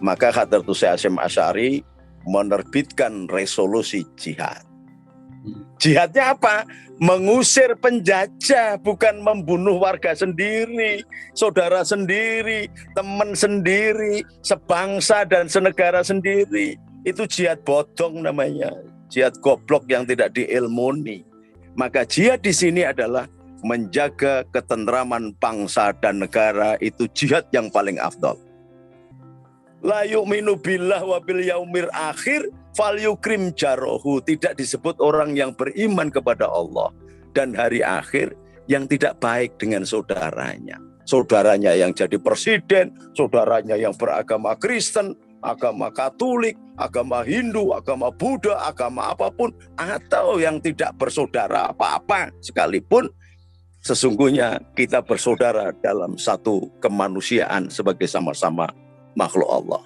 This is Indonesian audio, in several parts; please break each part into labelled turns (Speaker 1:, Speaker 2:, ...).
Speaker 1: Maka Hadratus Syekh Hasyim Asy'ari menerbitkan resolusi jihad. Jihadnya apa? Mengusir penjajah, bukan membunuh warga sendiri, saudara sendiri, teman sendiri, sebangsa dan senegara sendiri. Itu jihad bodong namanya, jihad goblok yang tidak diilmuni. Maka jihad di sini adalah menjaga ketentraman bangsa dan negara, itu jihad yang paling afdal. La yu'minu billah wa bil yaumil akhir fal yukrim jarohu. Tidak disebut orang yang beriman kepada Allah dan hari akhir yang tidak baik dengan saudaranya. Saudaranya yang jadi presiden, saudaranya yang beragama Kristen, agama Katolik, agama Hindu, agama Buddha, agama apapun, atau yang tidak bersaudara apa-apa sekalipun, sesungguhnya kita bersaudara dalam satu kemanusiaan sebagai sama-sama makhluk Allah.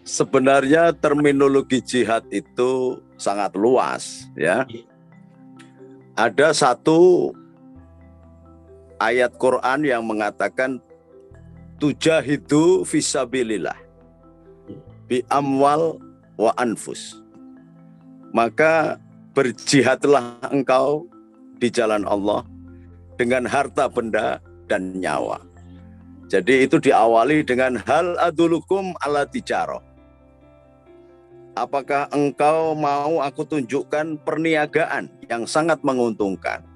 Speaker 1: Sebenarnya terminologi jihad itu sangat luas, ya. Ada satu ayat Quran yang mengatakan tujahidu fisabilillah bi amwal wa anfus. Maka berjihadlah engkau di jalan Allah dengan harta benda dan nyawa. Jadi itu diawali dengan hal adulukum ala tijarah. Apakah engkau mau aku tunjukkan perniagaan yang sangat menguntungkan?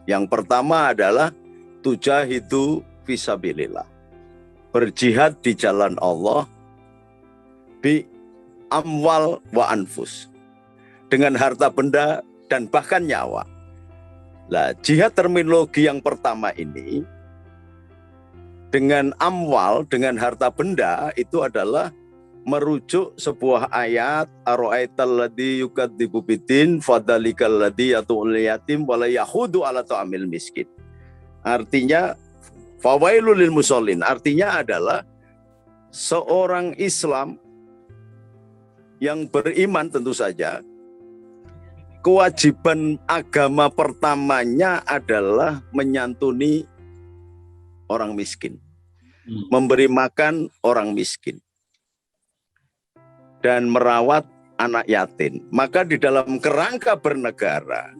Speaker 1: Yang pertama adalah tujahidu fisabilillah. Berjihad di jalan Allah bi amwal wa anfus. Dengan harta benda dan bahkan nyawa. Lah, jihad terminologi yang pertama ini dengan amwal, dengan harta benda itu adalah merujuk sebuah ayat ara'aital ladzi yukadzibu biddin fadzalikal ladzi yatu'ul yatim wa la yahudu ala ta'amil miskin. Artinya fawailul lil musallin, artinya adalah seorang Islam yang beriman tentu saja kewajiban agama pertamanya adalah menyantuni orang miskin, memberi makan orang miskin, dan merawat anak yatim. Maka di dalam kerangka bernegara,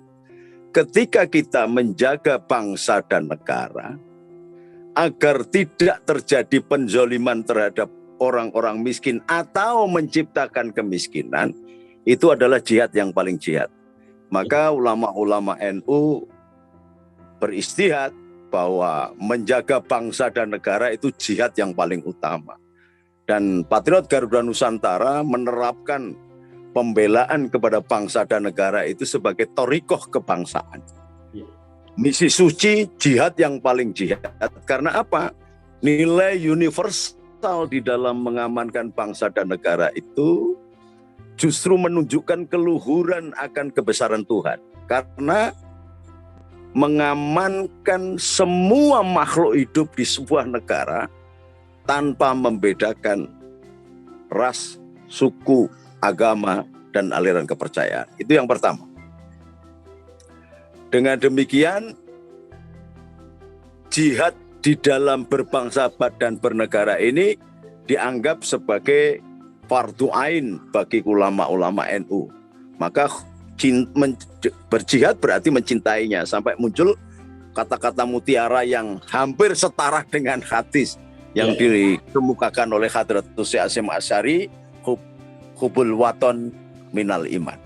Speaker 1: ketika kita menjaga bangsa dan negara, agar tidak terjadi penzoliman terhadap orang-orang miskin atau menciptakan kemiskinan, itu adalah jihad yang paling jihad. Maka ulama-ulama NU beristihad bahwa menjaga bangsa dan negara itu jihad yang paling utama. Dan Patriot Garuda Nusantara menerapkan pembelaan kepada bangsa dan negara itu sebagai thoriqoh kebangsaan. Misi suci, jihad yang paling jihad. Karena apa? Nilai universal di dalam mengamankan bangsa dan negara itu justru menunjukkan keluhuran akan kebesaran Tuhan. Karena mengamankan semua makhluk hidup di sebuah negara tanpa membedakan ras, suku, agama, dan aliran kepercayaan. Itu yang pertama. Dengan demikian, jihad di dalam berbangsa dan bernegara ini dianggap sebagai fardu ain bagi ulama-ulama NU. Maka berjihad berarti mencintainya, sampai muncul kata-kata mutiara yang hampir setara dengan hadis yang dikemukakan oleh Hadratus Syekh Hasyim Asy'ari, hubul waton minal iman.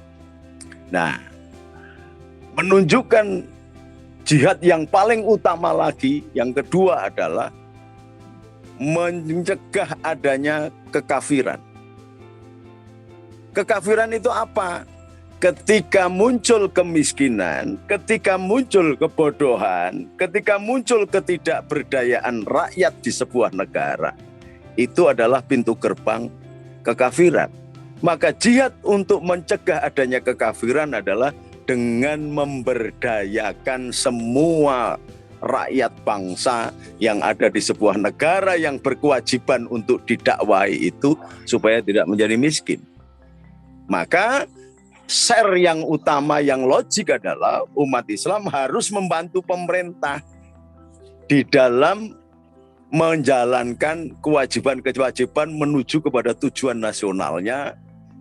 Speaker 1: Nah, menunjukkan jihad yang paling utama lagi, yang kedua adalah mencegah adanya kekafiran. Kekafiran itu apa? Ketika muncul kemiskinan, ketika muncul kebodohan, ketika muncul ketidakberdayaan rakyat di sebuah negara, itu adalah pintu gerbang kekafiran. Maka jihad untuk mencegah adanya kekafiran adalah dengan memberdayakan semua rakyat bangsa yang ada di sebuah negara yang berkewajiban untuk didakwahi itu supaya tidak menjadi miskin. Maka share yang utama yang logik adalah umat Islam harus membantu pemerintah di dalam menjalankan kewajiban-kewajiban menuju kepada tujuan nasionalnya,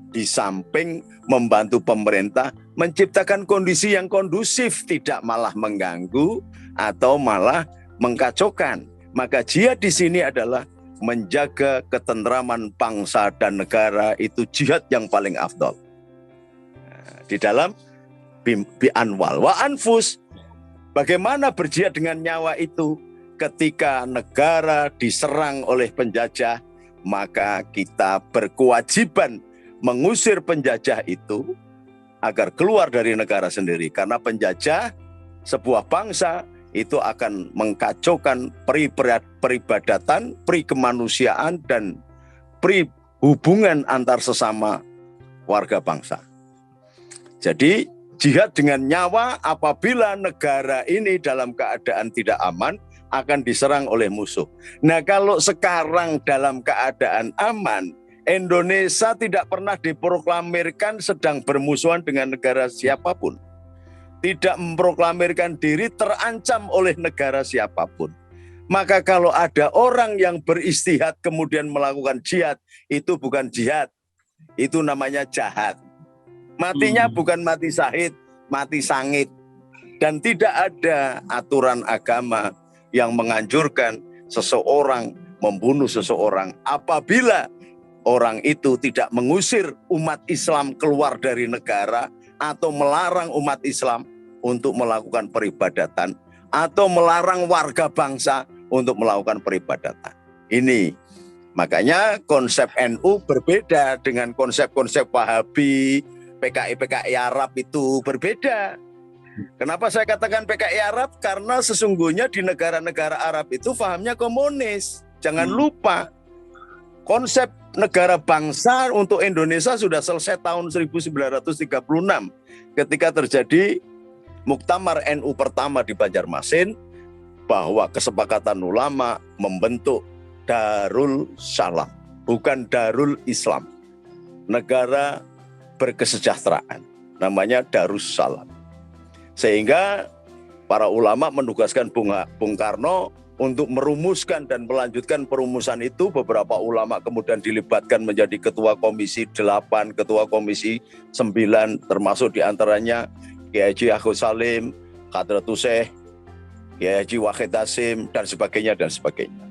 Speaker 1: di samping membantu pemerintah menciptakan kondisi yang kondusif, tidak malah mengganggu atau malah mengkacaukan. Maka jihad di sini adalah menjaga ketentraman bangsa dan negara, itu jihad yang paling afdal. Di dalam bi anwal wa anfus, bagaimana berjihad dengan nyawa itu? Ketika negara diserang oleh penjajah, maka kita berkewajiban mengusir penjajah itu agar keluar dari negara sendiri. Karena penjajah sebuah bangsa itu akan mengkacaukan peribadatan, perikemanusiaan, dan hubungan antar sesama warga bangsa. Jadi jihad dengan nyawa apabila negara ini dalam keadaan tidak aman akan diserang oleh musuh. Nah, kalau sekarang dalam keadaan aman, Indonesia tidak pernah diproklamirkan sedang bermusuhan dengan negara siapapun. Tidak memproklamirkan diri terancam oleh negara siapapun. Maka kalau ada orang yang beristihad kemudian melakukan jihad, itu bukan jihad, itu namanya jahat. Matinya bukan mati syahid, mati sangit. Dan tidak ada aturan agama yang menganjurkan seseorang membunuh seseorang apabila orang itu tidak mengusir umat Islam keluar dari negara atau melarang umat Islam untuk melakukan peribadatan atau melarang warga bangsa untuk melakukan peribadatan. Ini makanya konsep NU berbeda dengan konsep-konsep Wahabi, PKI Arab itu berbeda. Kenapa saya katakan PKI Arab? Karena sesungguhnya di negara-negara Arab itu pahamnya komunis. Jangan lupa konsep negara bangsa untuk Indonesia sudah selesai tahun 1936 ketika terjadi Muktamar NU pertama di Banjarmasin, bahwa kesepakatan ulama membentuk Darul Salam, bukan Darul Islam. Negara berkesejahteraan, namanya Darus Salam. Sehingga para ulama menugaskan Bung Karno untuk merumuskan dan melanjutkan perumusan itu. Beberapa ulama kemudian dilibatkan menjadi ketua komisi 8, ketua komisi 9, termasuk diantaranya Kiai Haji Agus Salim, Hadratus Syekh, Kiai Haji Wahid Hasim, dan sebagainya dan sebagainya.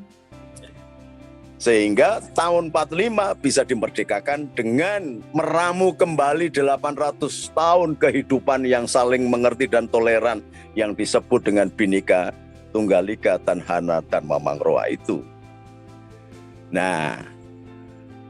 Speaker 1: Sehingga tahun 45 bisa dimerdekakan dengan meramu kembali 800 tahun kehidupan yang saling mengerti dan toleran yang disebut dengan Bhinneka Tunggal Ika, Tanhana, dan Mamang Roa itu. Nah,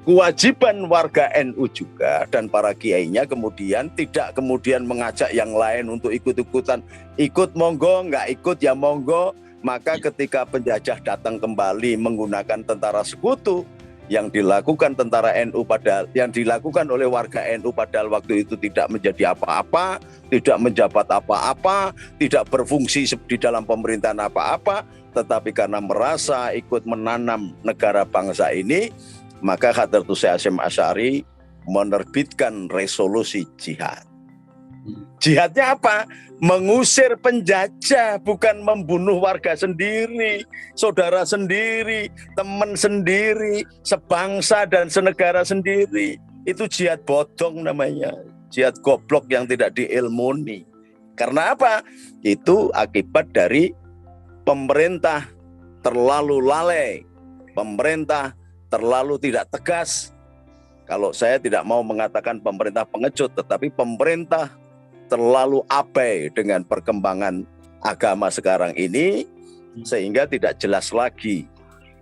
Speaker 1: kewajiban warga NU juga dan para kiainya kemudian tidak kemudian mengajak yang lain untuk ikut-ikutan, ikut monggo, nggak ikut ya monggo. Maka ketika penjajah datang kembali menggunakan tentara sekutu, yang dilakukan tentara NU padahal yang dilakukan oleh warga NU padahal waktu itu tidak menjadi apa-apa, tidak menjabat apa-apa, tidak berfungsi di dalam pemerintahan apa-apa, tetapi karena merasa ikut menanam negara bangsa ini, maka Hadratus Syekh Hasyim Asy'ari menerbitkan resolusi jihad. Jihadnya apa? Mengusir penjajah, bukan membunuh warga sendiri, saudara sendiri, teman sendiri, sebangsa dan senegara sendiri. Itu jihad bodong namanya, jihad goblok yang tidak diilmuni. Karena apa? Itu akibat dari pemerintah terlalu lalai, pemerintah terlalu tidak tegas. Kalau saya tidak mau mengatakan pemerintah pengecut, tetapi pemerintah terlalu abai dengan perkembangan agama sekarang ini, sehingga tidak jelas lagi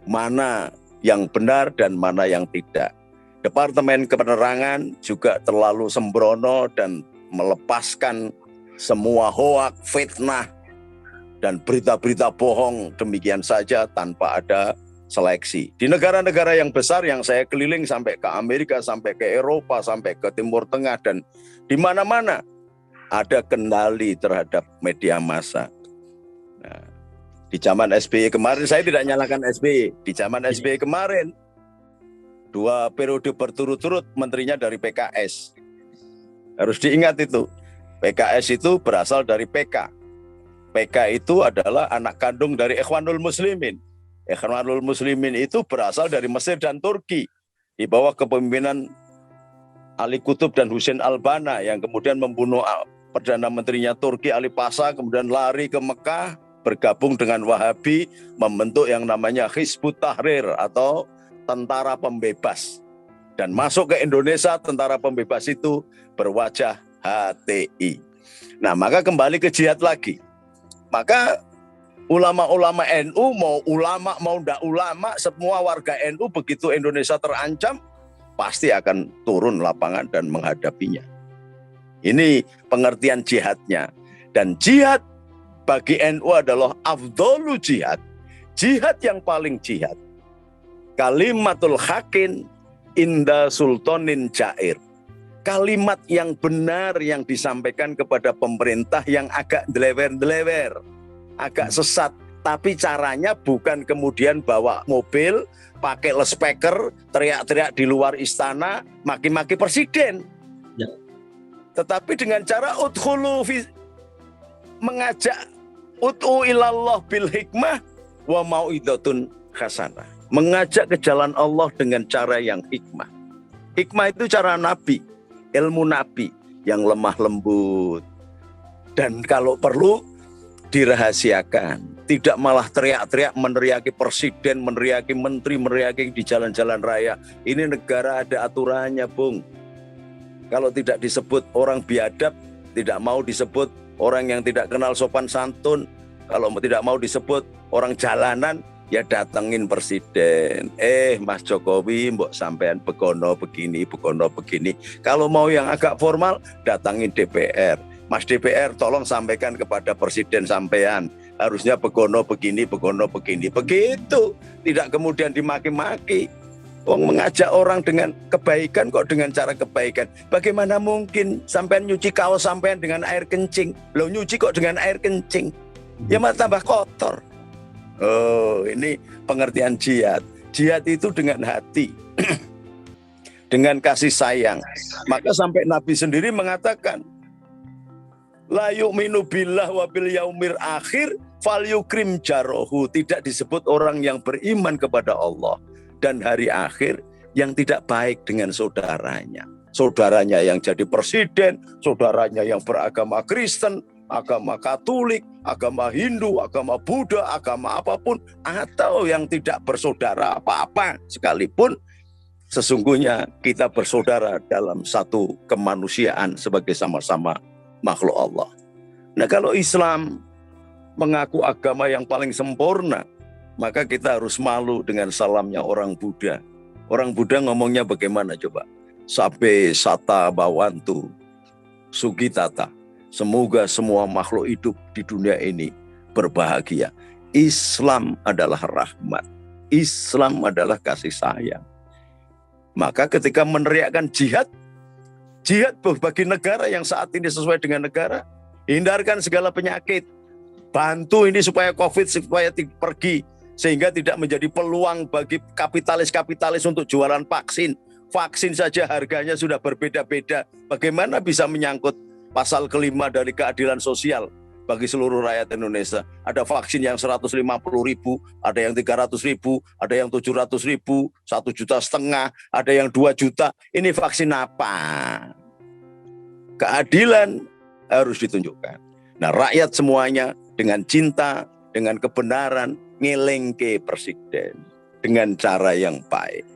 Speaker 1: mana yang benar dan mana yang tidak. Departemen Penerangan juga terlalu sembrono dan melepaskan semua hoak, fitnah, dan berita-berita bohong demikian saja tanpa ada seleksi. Di negara-negara yang besar yang saya keliling sampai ke Amerika, sampai ke Eropa, sampai ke Timur Tengah, dan di mana-mana ada kendali terhadap media massa. Nah, Di zaman SBY kemarin, saya tidak nyalakan SBY. Di zaman SBY kemarin, 2 periode berturut-turut menterinya dari PKS. Harus diingat itu. PKS itu berasal dari PK. PK itu adalah anak kandung dari Ikhwanul Muslimin. Ikhwanul Muslimin itu berasal dari Mesir dan Turki. Di bawah kepemimpinan Ali Qutb dan Hussein Al-Banna yang kemudian membunuh Perdana Menterinya Turki Ali Pasha, kemudian lari ke Mekah, bergabung dengan Wahabi, membentuk yang namanya Hizbut Tahrir atau Tentara Pembebas. Dan masuk ke Indonesia, Tentara Pembebas itu berwajah HTI. Nah, maka kembali ke jihad lagi. Maka ulama-ulama NU, mau ulama, mau tidak ulama, semua warga NU begitu Indonesia terancam, pasti akan turun lapangan dan menghadapinya. Ini pengertian jihadnya. Dan jihad bagi NU adalah afdhalu jihad. Jihad yang paling jihad. Kalimatul haqqin inda sultanin jair. Kalimat yang benar yang disampaikan kepada pemerintah yang agak delewer-delewer, agak sesat. Tapi caranya bukan kemudian bawa mobil, pakai loudspeaker, teriak-teriak di luar istana, maki-maki presiden. Ya. Tetapi dengan cara mengajak ud'u ilallah bil hikmah wa mau'idhatun hasanah. Mengajak ke jalan Allah dengan cara yang hikmah. Hikmah itu cara Nabi, ilmu Nabi yang lemah lembut. Dan kalau perlu dirahasiakan. Tidak malah teriak-teriak meneriaki presiden, meneriaki menteri, meneriaki di jalan-jalan raya. Ini negara ada aturannya, Bung. Kalau tidak disebut orang biadab, tidak mau disebut orang yang tidak kenal sopan santun. Kalau tidak mau disebut orang jalanan, ya datengin presiden. Mas Jokowi, mbok sampean begono begini, begono begini. Kalau mau yang agak formal, datangin DPR. Mas DPR, tolong sampaikan kepada presiden sampean. Harusnya begono begini, begono begini. Begitu. Tidak kemudian dimaki-maki. Mengajak orang dengan kebaikan kok dengan cara kebaikan. Bagaimana mungkin sampean nyuci kaos sampean dengan air kencing? Loh, nyuci kok dengan air kencing? Ya malah tambah kotor. Oh, ini pengertian jihad. Jihad itu dengan hati. Dengan kasih sayang. Maka sampai Nabi sendiri mengatakan, la yu'minu billah wa bil yaumil akhir fal yukrim jarohu. Tidak disebut orang yang beriman kepada Allah dan hari akhir yang tidak baik dengan saudaranya. Saudaranya yang jadi presiden, saudaranya yang beragama Kristen, agama Katolik, agama Hindu, agama Buddha, agama apapun, atau yang tidak bersaudara apa-apa sekalipun, sesungguhnya kita bersaudara dalam satu kemanusiaan sebagai sama-sama makhluk Allah. Nah, kalau Islam mengaku agama yang paling sempurna, maka kita harus malu dengan salamnya orang Buddha. Orang Buddha ngomongnya bagaimana coba? Sabe sata bawantu sugitata. Semoga semua makhluk hidup di dunia ini berbahagia. Islam adalah rahmat. Islam adalah kasih sayang. Maka ketika meneriakkan jihad, jihad bagi negara yang saat ini sesuai dengan negara, hindarkan segala penyakit. Bantu ini supaya COVID supaya pergi. Sehingga tidak menjadi peluang bagi kapitalis-kapitalis untuk jualan vaksin. Vaksin saja harganya sudah berbeda-beda. Bagaimana bisa menyangkut pasal kelima dari keadilan sosial bagi seluruh rakyat Indonesia? Ada vaksin yang 150.000, ada yang 300.000, ada yang 700.000, 1,5 juta, ada yang 2 juta. Ini vaksin apa? Keadilan harus ditunjukkan. Nah, rakyat semuanya dengan cinta, dengan kebenaran, ngelengke presiden dengan cara yang baik.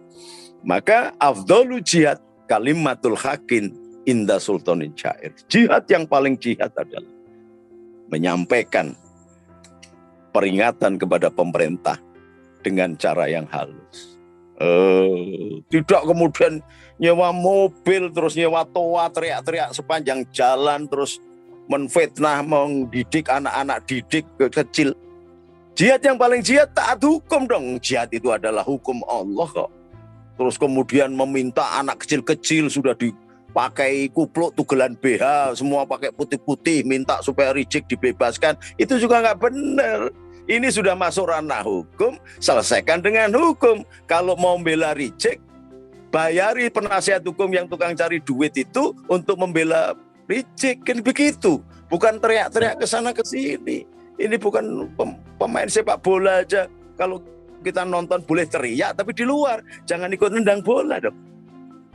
Speaker 1: Maka afdhalu jihad kalimatul haqqin inda sultanin jair. Jihad yang paling jihad adalah menyampaikan peringatan kepada pemerintah dengan cara yang halus. Tidak kemudian nyewa mobil, terus nyewa toa, teriak-teriak sepanjang jalan, terus menfitnah, mendidik anak-anak didik kecil. Jihad yang paling jihad taat hukum dong. Jihad itu adalah hukum Allah kok. Terus kemudian meminta anak kecil-kecil sudah dipakai kupluk tugelan BH, semua pakai putih-putih, minta supaya Rizik dibebaskan. Itu juga nggak benar. Ini sudah masuk ranah hukum, selesaikan dengan hukum. Kalau mau membela Rizik, bayari penasihat hukum yang tukang cari duit itu untuk membela Rizik, kan begitu. Bukan teriak-teriak ke sana ke sini. Ini bukan pemain sepak bola aja. Kalau kita nonton boleh teriak, tapi di luar jangan ikut nendang bola dong.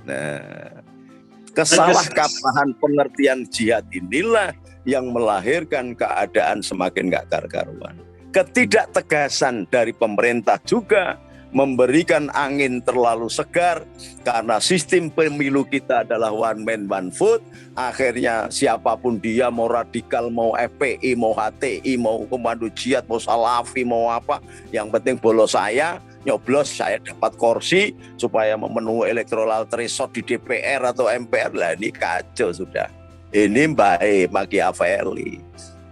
Speaker 1: Nah, kesalahkaprahan pengertian jihad inilah yang melahirkan keadaan semakin gak karu-karuan. Ketidaktegasan dari pemerintah juga memberikan angin terlalu segar karena sistem pemilu kita adalah one man one vote. Akhirnya siapapun dia, mau radikal, mau FPI, mau HTI, mau komando jihad, mau salafi, mau apa, yang penting bolos saya, nyoblos saya dapat kursi supaya memenuhi electoral threshold di DPR atau MPR. Lah ini kacau sudah. Ini baik Machiavelli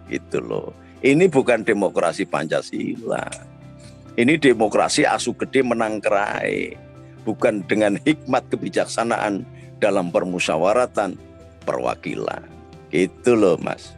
Speaker 1: gitu loh. Ini bukan demokrasi Pancasila. Ini demokrasi asu gede menang kerai, bukan dengan hikmat kebijaksanaan dalam permusyawaratan perwakilan. Gitu loh Mas.